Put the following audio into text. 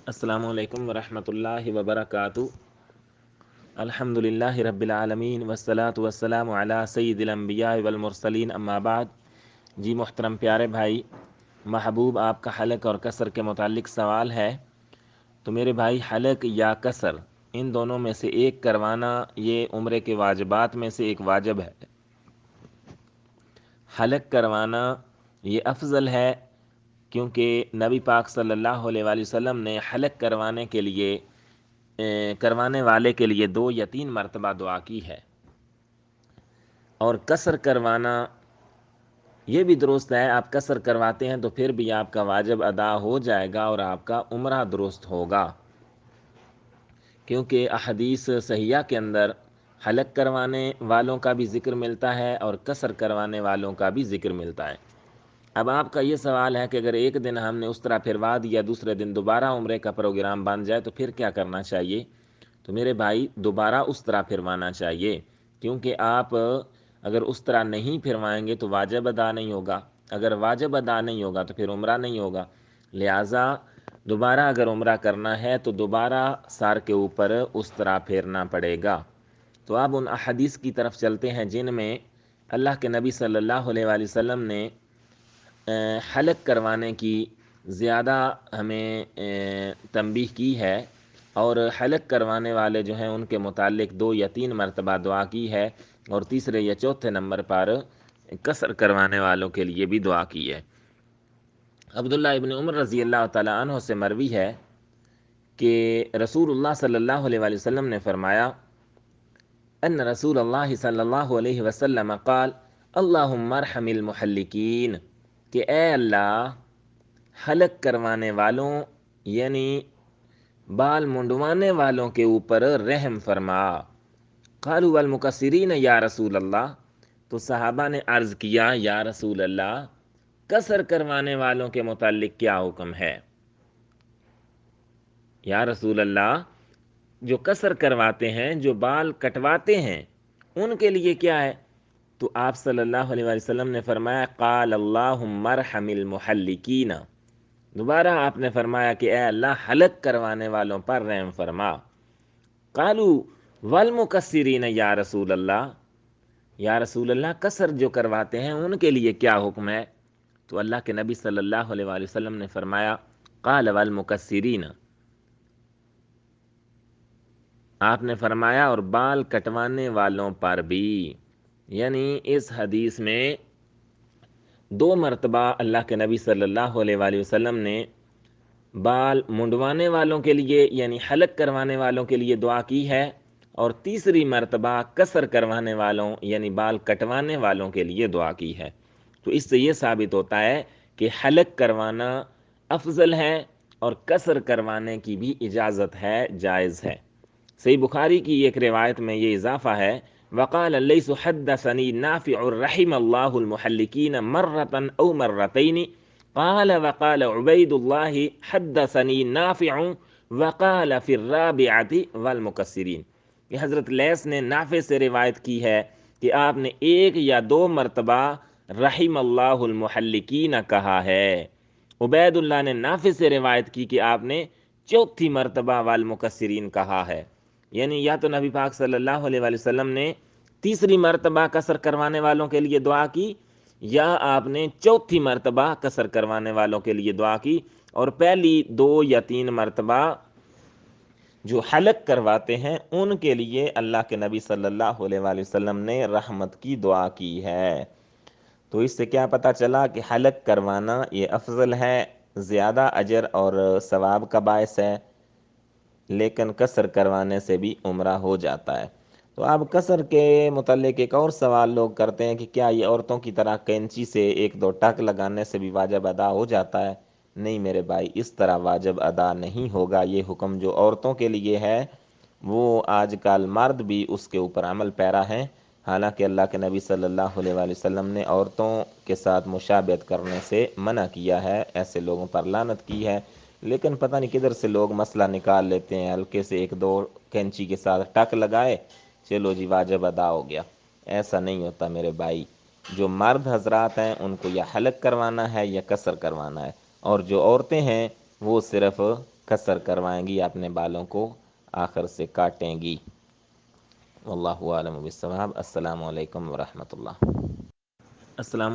السلام علیکم ورحمۃ اللہ وبرکاتہ۔ الحمدللہ رب العالمین والصلاة والسلام علی سید الانبیاء والمرسلین، اما بعد۔ جی محترم پیارے بھائی، محبوب آپ کا حلق اور کسر کے متعلق سوال ہے۔ تو میرے بھائی، حلق یا کسر ان دونوں میں سے ایک کروانا یہ عمرے کے واجبات میں سے ایک واجب ہے۔ حلق کروانا یہ افضل ہے، کیونکہ نبی پاک صلی اللہ علیہ وآلہ وسلم نے حلق کروانے والے کے لیے 2 یا 3 مرتبہ دعا کی ہے۔ اور کسر کروانا یہ بھی درست ہے، آپ کسر کرواتے ہیں تو پھر بھی آپ کا واجب ادا ہو جائے گا اور آپ کا عمرہ درست ہوگا، کیونکہ احادیث صحیحہ کے اندر حلق کروانے والوں کا بھی ذکر ملتا ہے اور کسر کروانے والوں کا بھی ذکر ملتا ہے۔ اب آپ کا یہ سوال ہے کہ اگر ایک دن ہم نے اس طرح پھروا دیا، دوسرے دن دوبارہ عمرے کا پروگرام بن جائے تو پھر کیا کرنا چاہیے؟ تو میرے بھائی، دوبارہ اس طرح پھروانا چاہیے، کیونکہ آپ اگر اس طرح نہیں پھروائیں گے تو واجب ادا نہیں ہوگا، اگر واجب ادا نہیں ہوگا تو پھر عمرہ نہیں ہوگا۔ لہٰذا دوبارہ اگر عمرہ کرنا ہے تو دوبارہ سر کے اوپر اس طرح پھیرنا پڑے گا۔ تو اب ان احادیث کی طرف چلتے ہیں جن میں اللہ کے نبی صلی اللہ علیہ وآلہ وسلم نے حلق کروانے کی زیادہ ہمیں تنبیہ کی ہے، اور حلق کروانے والے جو ہیں ان کے متعلق 2 یا 3 مرتبہ دعا کی ہے، اور تیسرے یا چوتھے نمبر پر کسر کروانے والوں کے لیے بھی دعا کی ہے۔ عبداللہ ابن عمر رضی اللہ تعالیٰ عنہ سے مروی ہے کہ رسول اللہ صلی اللہ علیہ وآلہ وسلم نے فرمایا ان رسول اللہ صلی اللہ علیہ وسلم قال اللہم ارحم المحلقین، کہ اے اللہ حلق کروانے والوں یعنی بال منڈوانے والوں کے اوپر رحم فرما۔ قالوا والمقصرین یا رسول اللہ، تو صحابہ نے عرض کیا یا رسول اللہ، کسر کروانے والوں کے متعلق کیا حکم ہے؟ یا رسول اللہ، جو کسر کرواتے ہیں، جو بال کٹواتے ہیں، ان کے لیے کیا ہے؟ تو آپ صلی اللہ علیہ وآلہ وسلم نے فرمایا قال اللہم ارحم المحلقین، دوبارہ آپ نے فرمایا کہ اے اللہ حلق کروانے والوں پر رحم فرما۔ قالوا والمقصرین یا رسول اللہ، یا رسول اللہ کسر جو کرواتے ہیں ان کے لیے کیا حکم ہے؟ تو اللہ کے نبی صلی اللہ علیہ وآلہ وسلم نے فرمایا قال والمقصرین، آپ نے فرمایا اور بال کٹوانے والوں پر بھی، یعنی اس حدیث میں 2 مرتبہ اللہ کے نبی صلی اللہ علیہ وآلہ وسلم نے بال منڈوانے والوں کے لیے یعنی حلق کروانے والوں کے لیے دعا کی ہے، اور تیسری مرتبہ کسر کروانے والوں یعنی بال کٹوانے والوں کے لیے دعا کی ہے۔ تو اس سے یہ ثابت ہوتا ہے کہ حلق کروانا افضل ہے اور کسر کروانے کی بھی اجازت ہے، جائز ہے۔ صحیح بخاری کی ایک روایت میں یہ اضافہ ہے وقال لیث حدثنی نافع رحم اللہ المحلقین مرۃ او مرتین، قال وقال عبید اللہ حدثنی نافع وقال فی الرابعۃ والمقصرین۔ یہ حضرت لیث نے نافع سے روایت کی ہے کہ آپ نے 1 یا 2 مرتبہ رحم اللہ المحلقین کہا ہے۔ عبید اللہ نے نافع سے روایت کی کہ آپ نے 4تھی مرتبہ والمقصرین کہا ہے، یعنی یا تو نبی پاک صلی اللہ علیہ وآلہ وسلم نے تیسری مرتبہ کسر کروانے والوں کے لیے دعا کی، یا آپ نے 4تھی مرتبہ کسر کروانے والوں کے لیے دعا کی، اور پہلی 2 یا 3 مرتبہ جو حلق کرواتے ہیں ان کے لیے اللہ کے نبی صلی اللہ علیہ وآلہ وسلم نے رحمت کی دعا کی ہے۔ تو اس سے کیا پتہ چلا کہ حلق کروانا یہ افضل ہے، زیادہ اجر اور ثواب کا باعث ہے، لیکن کسر کروانے سے بھی عمرہ ہو جاتا ہے۔ تو اب کسر کے متعلق ایک اور سوال لوگ کرتے ہیں کہ کیا یہ عورتوں کی طرح کینچی سے 1-2 ٹک لگانے سے بھی واجب ادا ہو جاتا ہے؟ نہیں میرے بھائی، اس طرح واجب ادا نہیں ہوگا۔ یہ حکم جو عورتوں کے لیے ہے وہ آج کل مرد بھی اس کے اوپر عمل پیرا ہیں، حالانکہ اللہ کے نبی صلی اللہ علیہ وآلہ وسلم نے عورتوں کے ساتھ مشابہت کرنے سے منع کیا ہے، ایسے لوگوں پر لعنت کی ہے، لیکن پتہ نہیں کدھر سے لوگ مسئلہ نکال لیتے ہیں، ہلکے سے 1-2 کینچی کے ساتھ ٹک لگائے، چلو جی واجب ادا ہو گیا۔ ایسا نہیں ہوتا میرے بھائی، جو مرد حضرات ہیں ان کو یا حلق کروانا ہے یا کسر کروانا ہے، اور جو عورتیں ہیں وہ صرف قصر کروائیں گی، اپنے بالوں کو آخر سے کاٹیں گی۔ واللہ اعلم بالصواب۔ السلام علیکم ورحمۃ اللہ۔ السلام